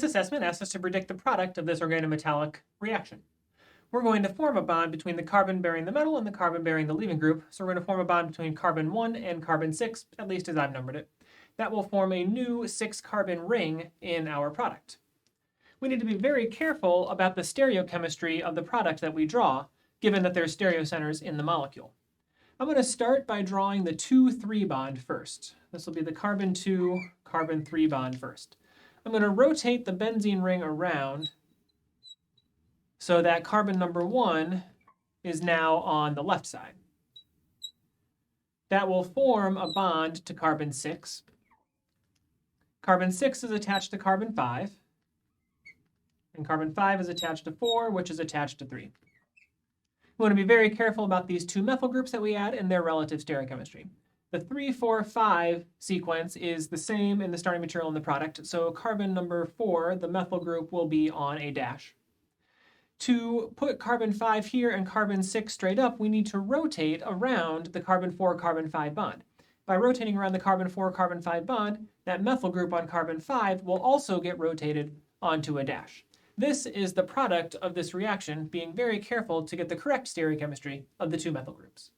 assessment asks us to predict the product of this organometallic reaction. We're going to form a bond between the carbon bearing the metal and the carbon bearing the leaving group. So we're going to form a bond between carbon 1 and carbon 6, at least as I've numbered it. That will form a new 6-carbon ring in our product. We need to be very careful about the stereochemistry of the product that we draw, given that there's stereocenters in the molecule. I'm going to start by drawing the 2,3 bond first. This will be the carbon 2, carbon 3 bond first. I'm going to rotate the benzene ring around so that carbon number 1 is now on the left side. That will form a bond to carbon 6. Carbon 6 is attached to carbon 5. And carbon 5 is attached to 4, which is attached to 3. We want to be very careful about these two methyl groups that we add and their relative stereochemistry. The 3, 4, 5 sequence is the same in the starting material in the product, so carbon number 4, the methyl group, will be on a dash. To put carbon 5 here and carbon 6 straight up, we need to rotate around the carbon 4, carbon 5 bond. By rotating around the carbon 4, carbon 5 bond, that methyl group on carbon 5 will also get rotated onto a dash. This is the product of this reaction, being very careful to get the correct stereochemistry of the two methyl groups.